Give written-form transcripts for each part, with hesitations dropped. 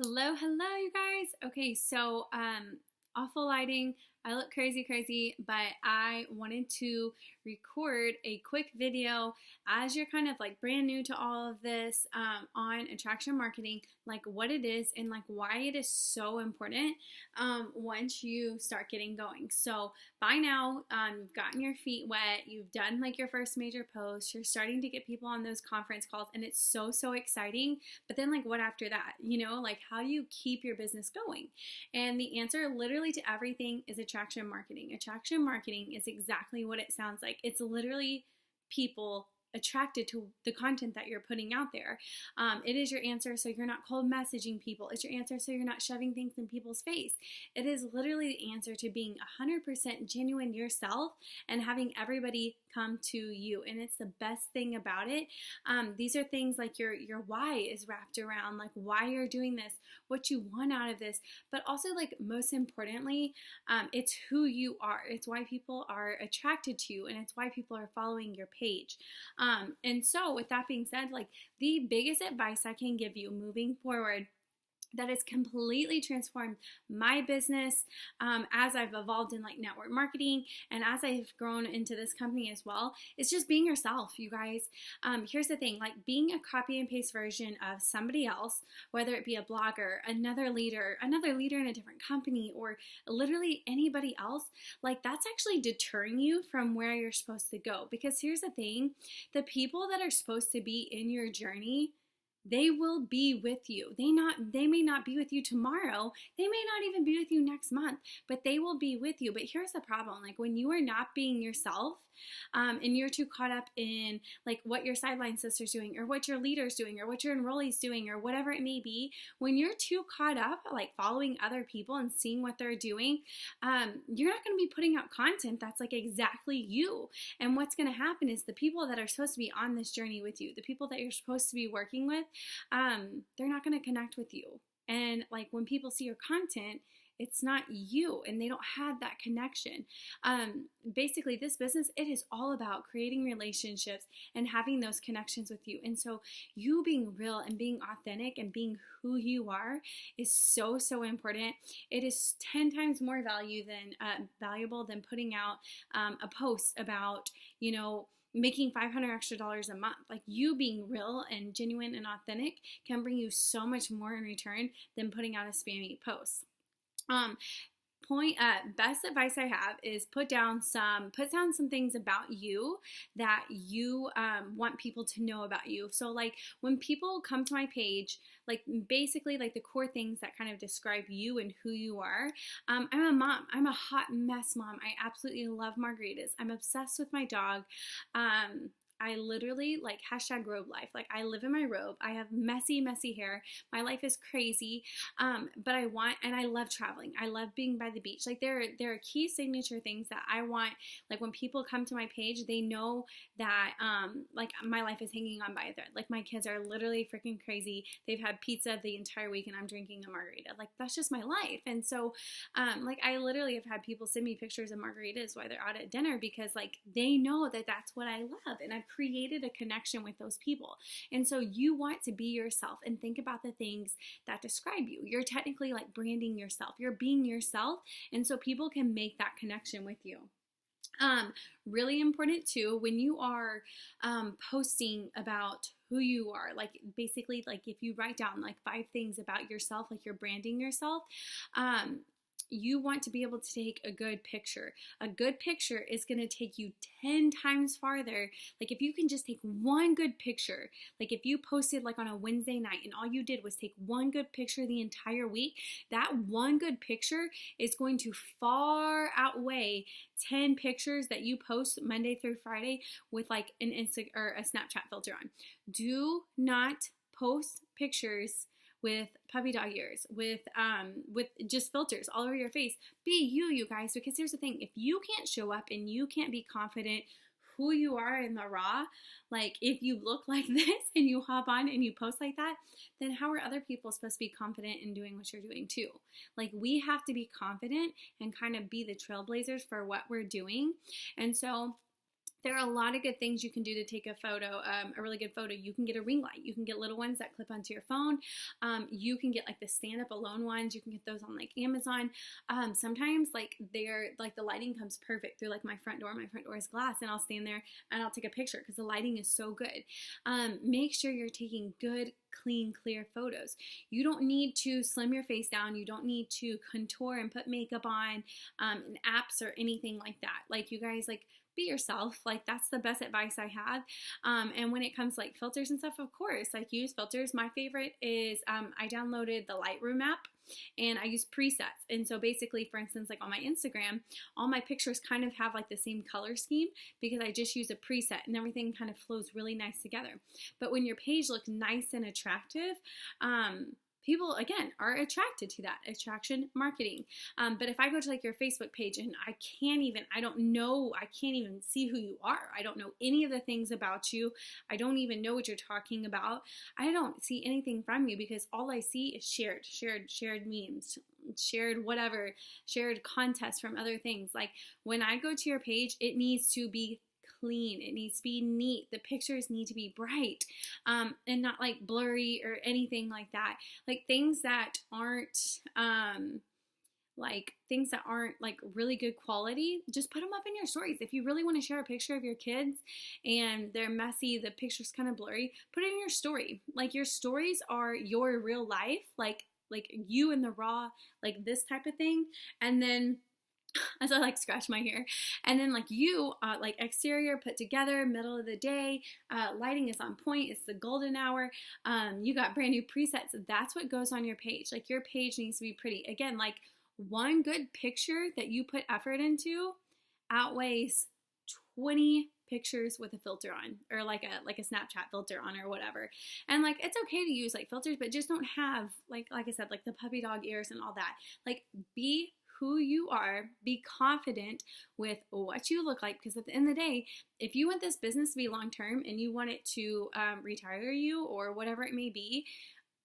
Hello, hello, you guys. Okay, so awful lighting. I look crazy, but I wanted to record a quick video as you're kind of like brand new to all of this on attraction marketing, like what it is and like why it is so important once you start getting going. So by now, you've gotten your feet wet, you've done like your first major post, you're starting to get people on those conference calls, and it's so exciting. But then, like, what after that? Like, how do you keep your business going? And the answer literally to everything is attraction marketing. Attraction marketing is exactly what it sounds like. It's literally people attracted to the content that you're putting out there. It is your answer so you're not cold messaging people. It's your answer so you're not shoving things in people's face. It is literally the answer to being 100% genuine yourself and having everybody come to you. And it's the best thing about it. These are things like your why is wrapped around, like why you're doing this, what you want out of this, but also, like, most importantly, it's who you are. It's why people are attracted to you, and it's why people are following your page. And so with that being said, like, the biggest advice I can give you moving forward that has completely transformed my business as I've evolved in like network marketing and as I've grown into this company as well, is just being yourself, you guys. Here's the thing, like, being a copy and paste version of somebody else, whether it be a blogger, another leader in a different company, or literally anybody else, like, that's actually deterring you from where you're supposed to go. Because here's the thing, the people that are supposed to be in your journey, they will be with you. They may not be with you tomorrow. They may not even be with you next month, but they will be with you. But here's the problem. Like, when you are not being yourself, and you're too caught up in like what your sideline sister's doing, or what your leader's doing, or what your enrollee's doing, or whatever it may be, when you're too caught up like following other people and seeing what they're doing, you're not going to be putting out content that's like exactly you. And what's going to happen is the people that are supposed to be on this journey with you, the people that you're supposed to be working with, they're not going to connect with you. And like, when people see your content, it's not you, and they don't have that connection. Basically, this business, it is all about creating relationships and having those connections with you. And so you being real and being authentic and being who you are is so important. It is 10 times more valuable than putting out a post about, making $500 extra a month. Like, you being real and genuine and authentic can bring you so much more in return than putting out a spammy post. Best advice I have is put down some things about you that you want people to know about you. So like, when people come to my page, like, basically like the core things that kind of describe you and who you are. I'm a mom. I'm a hot mess mom. I absolutely love margaritas. I'm obsessed with my dog. I literally, like, hashtag robe life. Like, I live in my robe. I have messy hair. My life is crazy. But I love traveling. I love being by the beach. Like, there are key signature things that I want. Like, when people come to my page, they know that, like, my life is hanging on by a thread. Like, my kids are literally freaking crazy. They've had pizza the entire week and I'm drinking a margarita. Like, that's just my life. And so, like, I literally have had people send me pictures of margaritas while they're out at dinner, because like, they know that that's what I love. And I've created a connection with those people. And so you want to be yourself and think about the things that describe you. You're technically like branding yourself. You're being yourself. And so people can make that connection with you. Really important too, when you are posting about who you are, like, basically, like, if you write down like 5 things about yourself, like you're branding yourself, you want to be able to take a good picture. A good picture is going to take you 10 times farther. Like, if you can just take one good picture, like if you posted like on a Wednesday night and all you did was take one good picture the entire week, that one good picture is going to far outweigh 10 pictures that you post Monday through Friday with like an Insta or a Snapchat filter on. Do not post pictures with puppy dog ears, with just filters all over your face. Be you guys, because here's the thing, if you can't show up and you can't be confident who you are in the raw, like, if you look like this and you hop on and you post like that, then how are other people supposed to be confident in doing what you're doing too? Like, we have to be confident and kind of be the trailblazers for what we're doing. And so There are a lot of good things you can do to take a photo, a really good photo. You can get a ring light. You can get little ones that clip onto your phone. You can get like the stand up alone ones. You can get those on like Amazon. Sometimes like the lighting comes perfect through like my front door. My front door is glass, and I'll stand there and I'll take a picture because the lighting is so good. Make sure you're taking good, clean, clear photos. You don't need to slim your face down. You don't need to contour and put makeup on, and apps or anything like that. Like, you guys, like, be yourself. Like, that's the best advice I have. And when it comes to like filters and stuff, of course, like, use filters. My favorite is I downloaded the Lightroom app, and I use presets. And so basically, for instance, like on my Instagram, all my pictures kind of have like the same color scheme because I just use a preset, and everything kind of flows really nice together. But when your page looks nice and attractive, people, again, are attracted to that. Attraction marketing. But if I go to like your Facebook page and I can't even see who you are. I don't know any of the things about you. I don't even know what you're talking about. I don't see anything from you because all I see is shared memes, shared whatever, shared contests from other things. Like, when I go to your page, it needs to be clean. It needs to be neat. The pictures need to be bright, and not like blurry or anything like that. Like, things that aren't like really good quality, just put them up in your stories. If you really want to share a picture of your kids and they're messy, the picture's kind of blurry, put it in your story. Like, your stories are your real life, like you in the raw, like this type of thing. And then as I like scratch my hair, and then like you, like exterior put together, middle of the day, lighting is on point, it's the golden hour, you got brand new presets. That's what goes on your page. Like, your page needs to be pretty. Again, like, one good picture that you put effort into outweighs 20 pictures with a filter on, or like a Snapchat filter on, or whatever. And like, it's okay to use like filters, but just don't have like I said, like the puppy dog ears and all that. Like, be who you are, be confident with what you look like, because at the end of the day, if you want this business to be long-term and you want it to retire you or whatever it may be,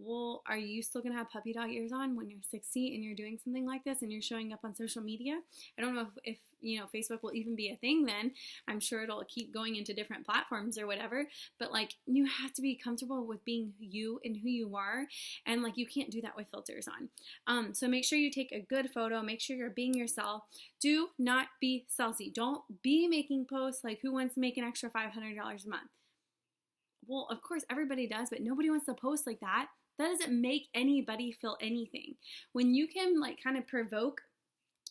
well, are you still going to have puppy dog ears on when you're 60 and you're doing something like this and you're showing up on social media? I don't know if Facebook will even be a thing then. I'm sure it'll keep going into different platforms or whatever, but like, you have to be comfortable with being you and who you are, and like, you can't do that with filters on. So make sure you take a good photo, make sure you're being yourself. Do not be salesy. Don't be making posts like, who wants to make an extra $500 a month? Well, of course everybody does, but nobody wants to post like that. That doesn't make anybody feel anything. When you can like kind of provoke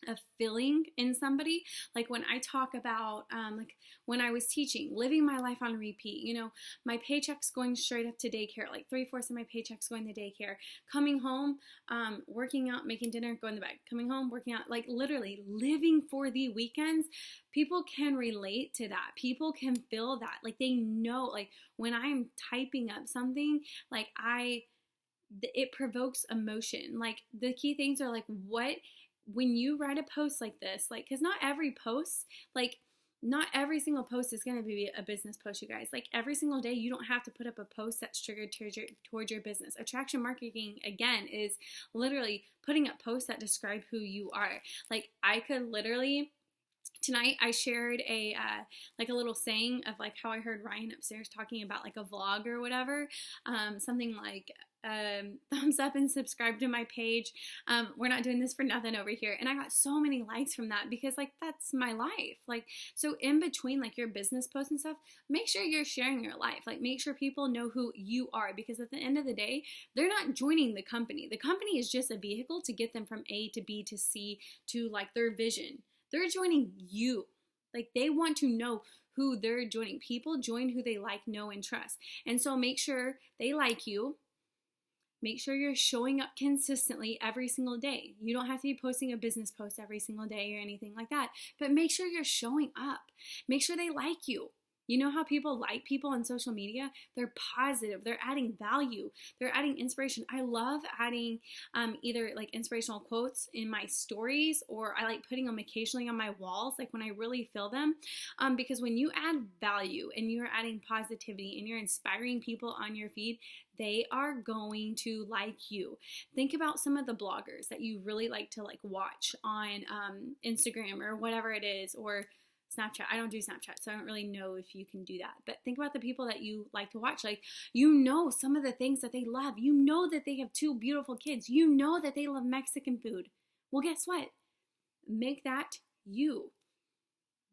a feeling in somebody, like when I talk about like when I was teaching, living my life on repeat, my paycheck's going straight up to daycare, like 3/4 of my paycheck's going to daycare, coming home, working out, making dinner, going to bed, coming home, working out, like literally living for the weekends. People can relate to that. People can feel that. Like, they know, like, when I'm typing up something, like it provokes emotion. Like, the key things are like, when you write a post like this, like, because not every single post is going to be a business post, you guys. Like, every single day, you don't have to put up a post that's triggered towards your business. Attraction marketing, again, is literally putting up posts that describe who you are. Like, I could literally, tonight I shared a little saying of like how I heard Ryan upstairs talking about like a vlog or whatever, something like, thumbs up and subscribe to my page. We're not doing this for nothing over here. And I got so many likes from that because like, that's my life. Like, so in between like your business posts and stuff, make sure you're sharing your life. Like, make sure people know who you are, because at the end of the day, they're not joining the company. The company is just a vehicle to get them from A to B to C to like their vision. They're joining you. Like, they want to know who they're joining. People join who they like, know, and trust. And so make sure they like you. Make sure you're showing up consistently every single day. You don't have to be posting a business post every single day or anything like that, but make sure you're showing up. Make sure they like you. You know how people like people on social media? They're positive. They're adding value. They're adding inspiration. I love adding either like inspirational quotes in my stories, or I like putting them occasionally on my walls, like when I really feel them. Because when you add value and you're adding positivity and you're inspiring people on your feed, they are going to like you. Think about some of the bloggers that you really like to like watch on Instagram or whatever it is, or Snapchat. I don't do Snapchat, so I don't really know if you can do that. But think about the people that you like to watch. Like, you know some of the things that they love. You know that they have 2 beautiful kids. You know that they love Mexican food. Well, guess what? Make that you.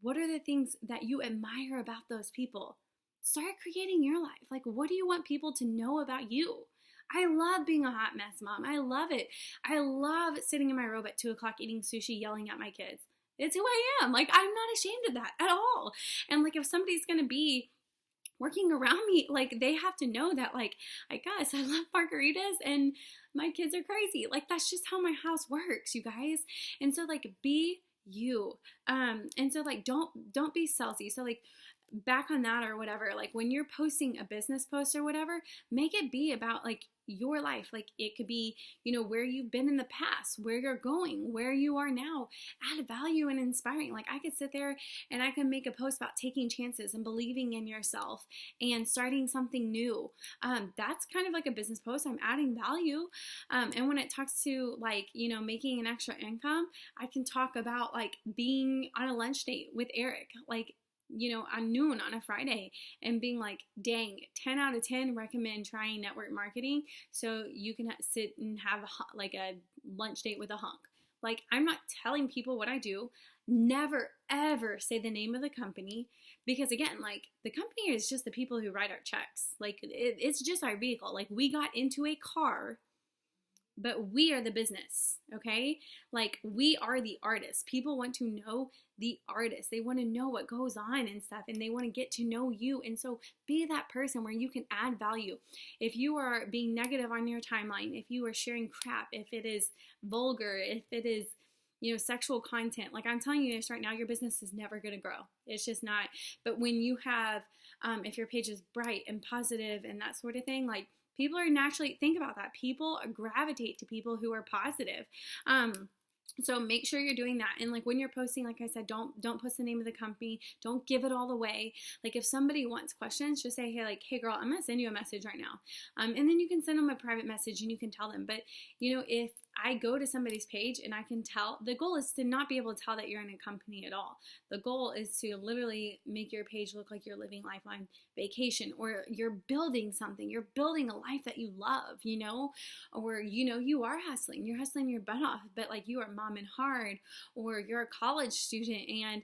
What are the things that you admire about those people? Start creating your life. Like, what do you want people to know about you? I love being a hot mess mom. I love it. I love sitting in my robe at 2 o'clock eating sushi, yelling at my kids. It's who I am. Like, I'm not ashamed of that at all. And like, if somebody's going to be working around me, like, they have to know that, like, I guess I love margaritas and my kids are crazy. Like, that's just how my house works, you guys. And so, like, be you. And so, like, don't be salesy. So, like, back on that or whatever, like, when you're posting a business post or whatever, make it be about, like, your life. Like, it could be, you know, where you've been in the past, where you're going, where you are now. Add value and inspiring. Like, I could sit there and I can make a post about taking chances and believing in yourself and starting something new. That's kind of like a business post. I'm adding value. And when it talks to, like, you know, making an extra income, I can talk about, like, being on a lunch date with Eric, like, you know, on noon on a Friday, and being like, dang, 10 out of 10 recommend trying network marketing so you can sit and have like a lunch date with a hunk. Like, I'm not telling people what I do. Never, ever say the name of the company, because again, like, the company is just the people who write our checks. Like, it's just our vehicle. Like, we got into a car, but we are the business, okay? Like, we are the artist. People want to know the artist. They want to know what goes on and stuff, and they want to get to know you. And so be that person where you can add value. If you are being negative on your timeline, if you are sharing crap, if it is vulgar, if it is, you know, sexual content, like, I'm telling you this right now, your business is never going to grow. It's just not. But when you have, if your page is bright and positive and that sort of thing, like, people are naturally, think about that. People gravitate to people who are positive. So make sure you're doing that. And like, when you're posting, like I said, don't post the name of the company. Don't give it all away. Like, if somebody wants questions, just say, hey, like, hey girl, I'm going to send you a message right now. And then you can send them a private message and you can tell them. But, you know, if I go to somebody's page and I can tell, the goal is to not be able to tell that you're in a company at all. The goal is to literally make your page look like you're living life on vacation, or you're building something. You're building a life that you love, you know, or, you know, you are hustling. You're hustling your butt off, but like, you are mom and hard, or you're a college student and,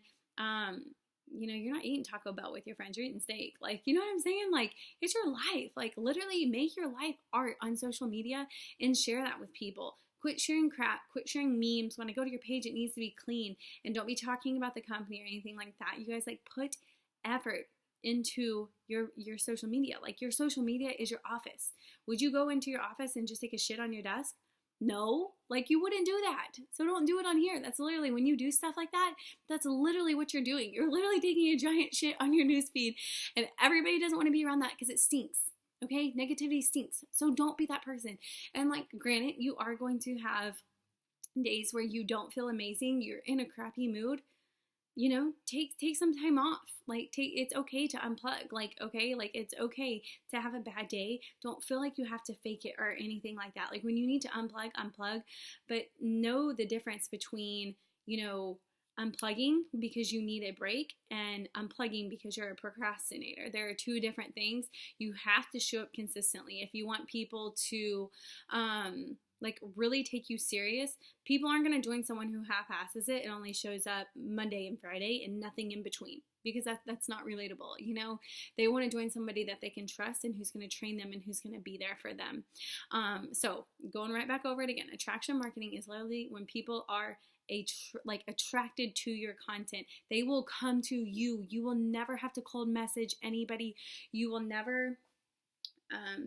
you know, you're not eating Taco Bell with your friends, you're eating steak. Like, you know what I'm saying? Like, it's your life. Like, literally make your life art on social media and share that with people. Quit sharing crap. Quit sharing memes. When I go to your page, it needs to be clean. And don't be talking about the company or anything like that. You guys, like, put effort into your social media. Like, your social media is your office. Would you go into your office and just take a shit on your desk? No, like, you wouldn't do that. So don't do it on here. That's literally, when you do stuff like that, that's literally what you're doing. You're literally taking a giant shit on your newsfeed, and everybody doesn't want to be around that because it stinks. Okay, negativity stinks. So don't be that person. And like, granted, you are going to have days where you don't feel amazing. You're in a crappy mood. You know, take some time off. Like, it's okay to unplug. Like, okay, like, it's okay to have a bad day. Don't feel like you have to fake it or anything like that. Like, when you need to unplug, but know the difference between, you know, unplugging because you need a break and unplugging because you're a procrastinator. There are 2 different things. You have to show up consistently. If you want people to, like, really take you serious, people aren't going to join someone who half-asses it and only shows up Monday and Friday and nothing in between, because that's not relatable. You know, they want to join somebody that they can trust and who's going to train them and who's going to be there for them. So going right back over it again, attraction marketing is literally when people are attracted to your content. They will come to you. You will never have to cold message anybody. You will never,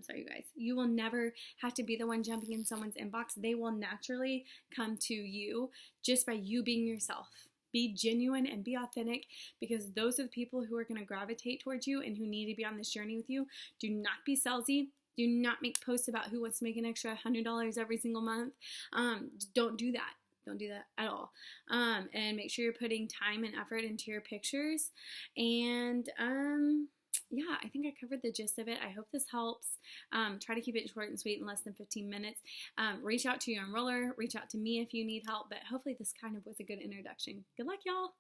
sorry you guys, you will never have to be the one jumping in someone's inbox. They will naturally come to you just by you being yourself. Be genuine and be authentic, because those are the people who are going to gravitate towards you and who need to be on this journey with you. Do not be salesy. Do not make posts about who wants to make an extra $100 every single month. Don't do that. Don't do that at all. And make sure you're putting time and effort into your pictures. And yeah, I think I covered the gist of it. I hope this helps. Try to keep it short and sweet in less than 15 minutes. Reach out to your enroller. Reach out to me if you need help. But hopefully this kind of was a good introduction. Good luck, y'all.